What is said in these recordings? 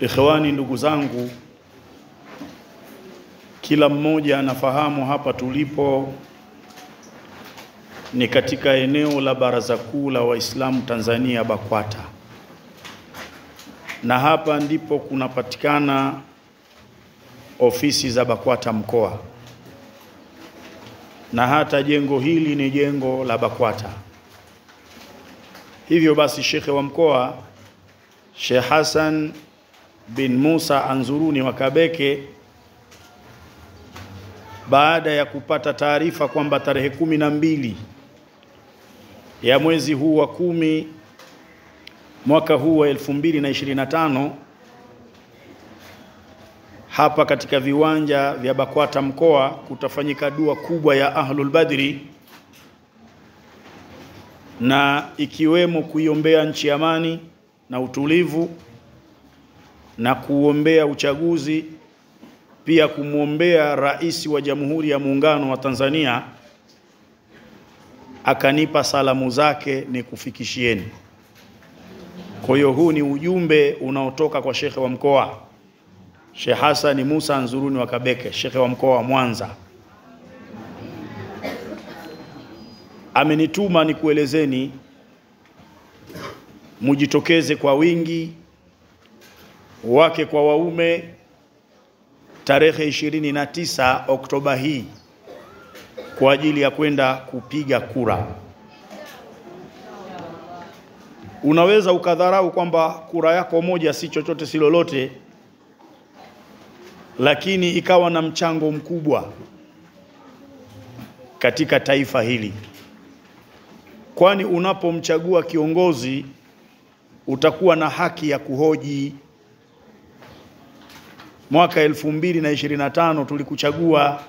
Ikhwani, ndugu zangu, kila mmoja anafahamu hapa tulipo ni katika eneo la Baraza Kuu la Waislamu Tanzania BAKWATA, na hapa ndipo kunapatikana ofisi za BAKWATA mkoa, na hata jengo hili ni jengo la BAKWATA. Hivyo basi Shekhe wa mkoa Sheikh Hassan bin Musa Anzuruni wa Kabeke, baada ya kupata taarifa kwamba tarehe 12 ya mwezi huu wa 10 mwaka huu wa 2025 hapa katika viwanja vya BAKWATA mkoa kutafanyika dua kubwa ya Ahlul Badri, na ikiwemo kuiombea nchi amani na utulivu na kuombea uchaguzi, pia kumuombea Rais wa Jamhuri ya Muungano wa Tanzania. Akanipa salamu zake ni kufikishieni. Kwa hiyo huu ni ujumbe unaotoka kwa Shekhe wa mkoa Sheikh Hassan Musa Anzuruni wa Kabeke, Shekhe wa mkoa wa Mwanza. Amenituma nikuelezeni mujitokeze kwa wingi, wake kwa waume, tarehe 29 Oktoba hii kwa ajili ya kwenda kupiga kura. Unaweza ukadharau kwamba kura yako moja si chochote si lolote, lakini ikawa na mchango mkubwa katika taifa hili. Kwani unapomchagua kiongozi utakuwa na haki ya kuhoji. Mwaka 2025 tulikuchagua,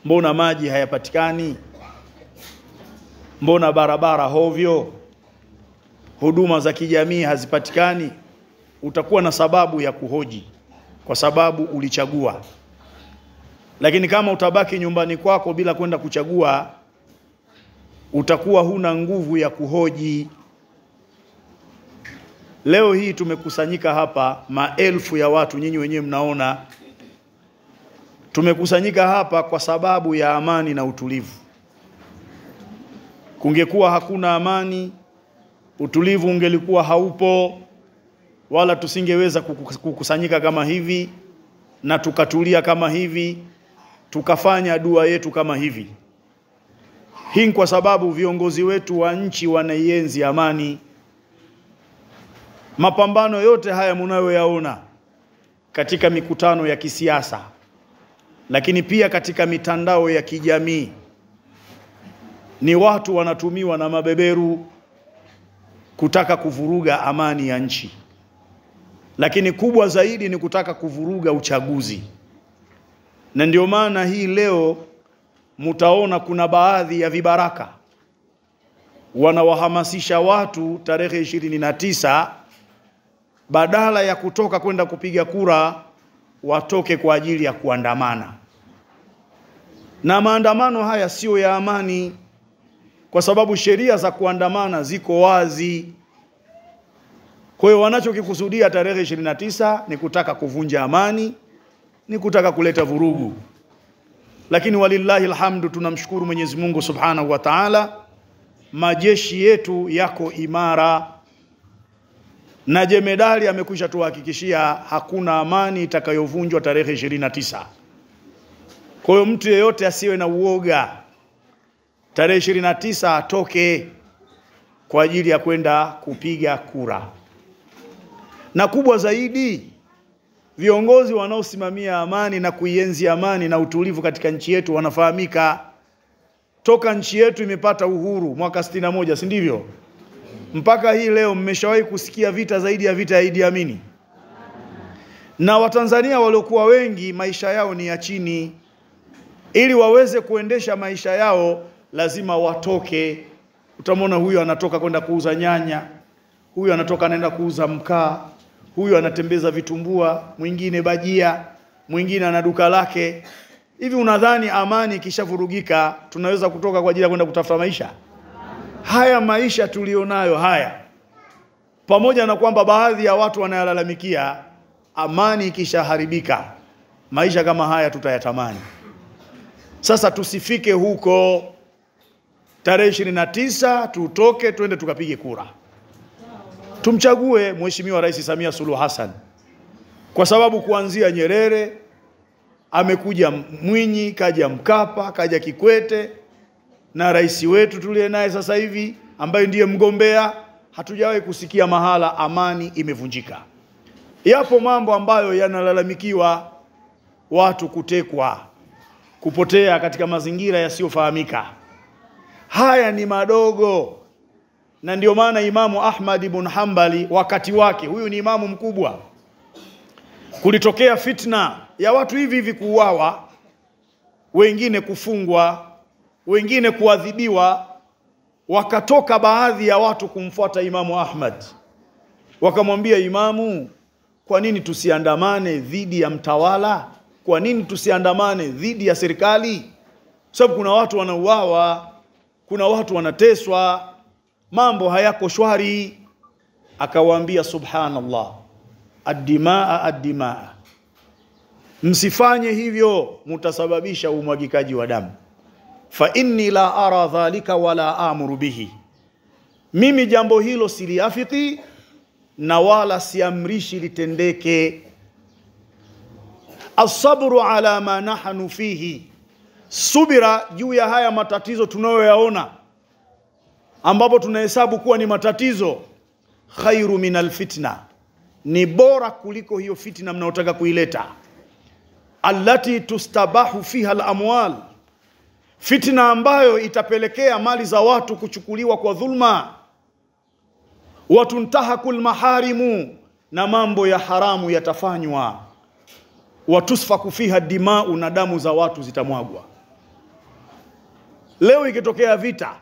mbona maji hayapatikani? Mbona barabara hovyo? Huduma za kijamii hazipatikani? Utakuwa na sababu ya kuhoji kwa sababu ulichagua. Lakini kama utabaki nyumbani kwako bila kwenda kuchagua, utakuwa huna nguvu ya kuhoji. Leo hii tumekusanyika hapa maelfu ya watu, nyinyi wenyewe mnaona. Tumekusanyika hapa kwa sababu ya amani na utulivu. Kungekuwa hakuna amani, utulivu ungelikuwa haupo, wala tusingeweza kukusanyika kama hivi na tukatulia kama hivi, tukafanya dua yetu kama hivi. Hii kwa sababu viongozi wetu wa nchi wanaienzi amani. Mapambano yote haya mnayoyaona katika mikutano ya kisiasa, lakini pia katika mitandao ya kijamii, ni watu wanatumiwa na mabeberu kutaka kuvuruga amani ya nchi. Lakini kubwa zaidi ni kutaka kuvuruga uchaguzi. Na ndio maana hii leo mutaona kuna baadhi ya vibaraka wanawahamasisha watu tarehe 29 badala ya kutoka kwenda kupiga kura, watoke kwa ajili ya kuandamana. Na maandamano haya sio ya amani, kwa sababu sheria za kuandamana ziko wazi. Kwa hiyo wanachokikusudia tarehe 29 ni kutaka kuvunja amani, ni kutaka kuleta vurugu. Lakini walillahi alhamdu, tunamshukuru Mwenyezi Mungu Subhanahu wa Ta'ala, majeshi yetu yako imara, na jemedali amekwisha tuhakikishia hakuna amani itakayovunjwa tarehe 29. Kwa hiyo mtu yeyote asiwe na uoga, tarehe 29 atoke kwa ajili ya kwenda kupiga kura. Na kubwa zaidi, viongozi wanaosimamia amani na kuienzi amani na utulivu katika nchi yetu wanafahamika. Toka nchi yetu imepata uhuru mwaka 61, si ndivyo? Mpaka hii leo mmeshawahi kusikia vita zaidi ya vita ya Idi Amin. Na Watanzania waliokuwa wengi maisha yao ni ya chini. Ili waweze kuendesha maisha yao lazima watoke. Utamwona huyu anatoka kwenda kuuza nyanya, huyu anatoka anaenda kuuza mkaa, huyu anatembeza vitumbua, mwingine bajia, mwingine ana duka lake. Hivi unadhani amani ikishavurugika tunaweza kutoka kwa ajili ya kwenda kutafuta maisha? Haya maisha tulionayo haya pamoja na kwamba baadhi ya watu wanayalalamikia, amani ikishaharibika maisha kama haya tutayatamani. Sasa tusifike huko. Tarehe 29 tutoke twende tukapige kura, tumchague Mheshimiwa Rais Samia Suluhu Hassan, kwa sababu kuanzia Nyerere amekuja Mwinyi, kaja Mkapa, kaja Kikwete, na rais wetu tuliye naye sasa hivi ambaye ndiye mgombea, hatujawahi kusikia mahala amani imevunjika. Yapo mambo ambayo yanalalamikiwa, watu kutekwa, kupotea katika mazingira yasiyofahamika. Haya ni madogo, na ndio maana Imamu Ahmad ibn Hanbali wakati wake, huyu ni imamu mkubwa, kulitokea fitna ya watu hivi hivi kuuawa, wengine kufungwa, wengine kuadhibiwa. Wakatoka baadhi ya watu kumfuata Imamu Ahmad, wakamwambia Imamu, kwa nini tusiandamane dhidi ya mtawala? Kwa nini tusiandamane dhidi ya serikali? Sababu kuna watu wanauawa, kuna watu wanateswa, mambo hayako shwari. Akawaambia subhanallah, ad-dimaa ad-dimaa, msifanye hivyo, mtasababisha umwagikaji wa damu. Fa inni la ara dhalika wala amuru bihi, mimi jambo hilo siliafiki na wala siamrishi litendeke. As-sabru ala ma nahnu fihi, subira juu ya haya matatizo tunayoyaona, ambapo tunahesabu kuwa ni matatizo, khairu minal fitna, ni bora kuliko hiyo fitna mnaotaka kuileta. Allati tustabahu fiha al-amwal, fitna ambayo itapelekea mali za watu kuchukuliwa kwa dhulma. Watuntahakul maharimu, na mambo ya haramu yatafanywa. Watusfaku fiha dimau, na damu za watu zitamwagwa. Leo ikitokea vita,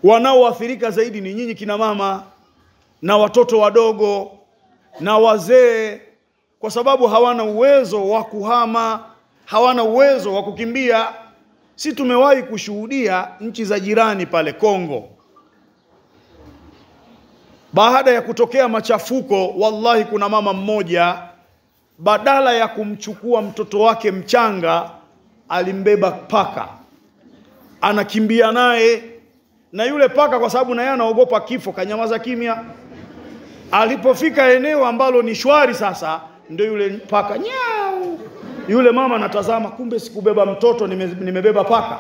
wanaoathirika zaidi ni nyinyi kina mama na watoto wadogo na wazee, kwa sababu hawana uwezo wa kuhama, hawana uwezo wa kukimbia. Si tumewahi kushuhudia nchi za jirani pale Kongo, baada ya kutokea machafuko, wallahi kuna mama mmoja, badala ya kumchukua mtoto wake mchanga, alimbeba paka, anakimbia naye, na yule paka kwa sababu naye anaogopa kifo kanyamaza kimya. Alipofika eneo ambalo ni shwari sasa, ndio yule paka nyau, yule mama anatazama, kumbe sikubeba mtoto, nimebeba paka.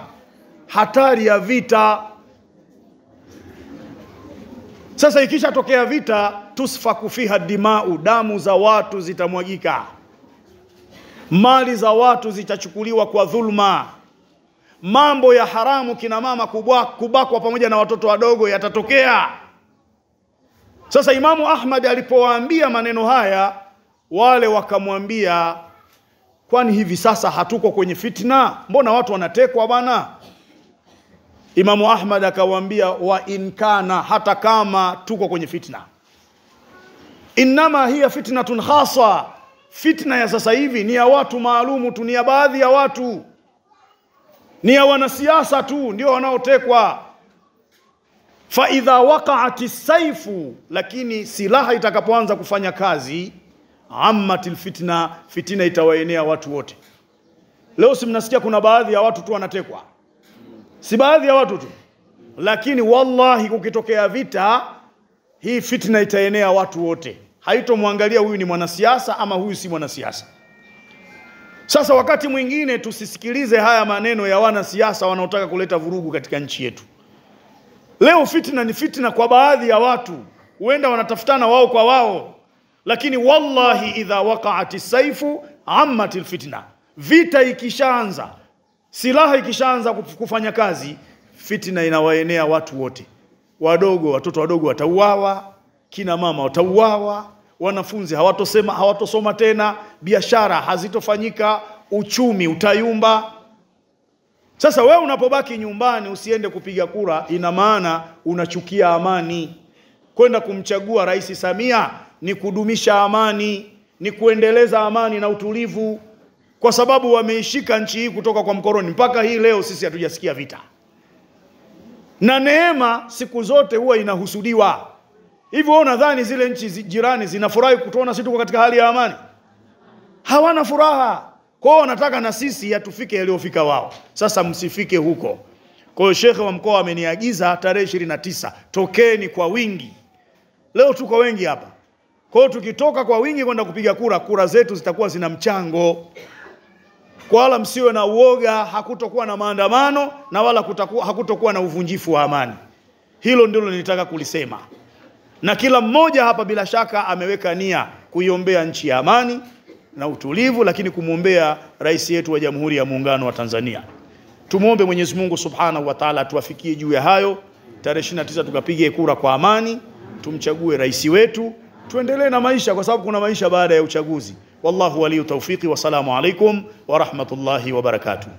Hatari ya vita. Sasa ikisha tokea vita, tusfaku fiha dimau, damu za watu zitamwagika, mali za watu zitachukuliwa kwa dhulma, mambo ya haramu, kina mama kubakwa pamoja na watoto wadogo yatatokea. Sasa Imamu Ahmad alipowaambia maneno haya, wale wakamwambia, kwani hivi sasa hatuko kwenye fitna? Mbona watu wanatekwa bana? Imamu Ahmad akawaambia, wa inkana, hata kama tuko kwenye fitna, inama hiya fitnatun khasa, fitna ya sasa hivi ni ya watu maalumu tu, ni ya baadhi ya watu, ni ya wanasiasa tu ndio wanaotekwa. Fa idha waqa'ati saifu, lakini silaha itakapoanza kufanya kazi, ammatil fitna, fitina itawaenea watu wote. Leo si mnasikia kuna baadhi ya watu tu wanatekwa? Si baadhi ya watu tu, lakini wallahi ukitokea vita, hii fitna itaenea watu wote. Haitomwangalia huyu ni mwanasiasa ama huyu si mwanasiasa. Sasa wakati mwingine tusisikilize haya maneno ya wanasiasa wanaotaka kuleta vurugu katika nchi yetu. Leo fitna ni fitna kwa baadhi ya watu, huenda wanatafutana wao kwa wao, lakini wallahi idha waqa'ati saifu ammatil fitna, vita ikishaanza, silaha ikishaanza kufanya kazi, fitna inawaenea watu wote. Wadogo, watoto wadogo watauawa, kina mama watauawa, wanafunzi hawatosoma tena, biashara hazitofanyika, uchumi utayumba. Sasa wewe unapobaki nyumbani usiende kupiga kura, ina maana unachukia amani. Kwenda kumchagua Rais Samia ni kudumisha amani, ni kuendeleza amani na utulivu, kwa sababu wameishika nchi hii kutoka kwa mkoroni mpaka hii leo sisi hatujasikia vita. Na neema siku zote huwa inahusudiwa. Hivyo wewe unadhani zile nchi jirani zinafurahi kutuona sisi tuko katika hali ya amani? Hawana furaha. Kwa hiyo wanataka na sisi yatufike yaliyofika wao. Sasa msifike huko. Kwa hiyo Sheikh wa mkoa ameniagiza tarehe 29 tokeni kwa wingi. Leo tuko wengi hapa. Kwa hiyo tukitoka kwa wingi kwenda kupiga kura, kura zetu zitakuwa zina mchango. Kwa wala msiwe na uoga, hakutokuwa na maandamano na wala hakutokuwa na uvunjifu wa amani. Hilo ndilo nilitaka kulisema. Na kila mmoja hapa bila shaka ameweka nia kuiombea nchi ya amani na utulivu, lakini kumuombea rais yetu wa Jamhuri ya Muungano wa Tanzania. Tumuombe Mwenyezi Mungu Subhanahu wa Ta'ala tuwafikie juu ya hayo. Tarehe 29 tukapige kura kwa amani, tumchague rais wetu, tuendelee na maisha kwa sababu kuna maisha baada ya uchaguzi. Wallahu waliyu tawfiki wa salamu alaikum wa rahmatullahi wa barakatuh.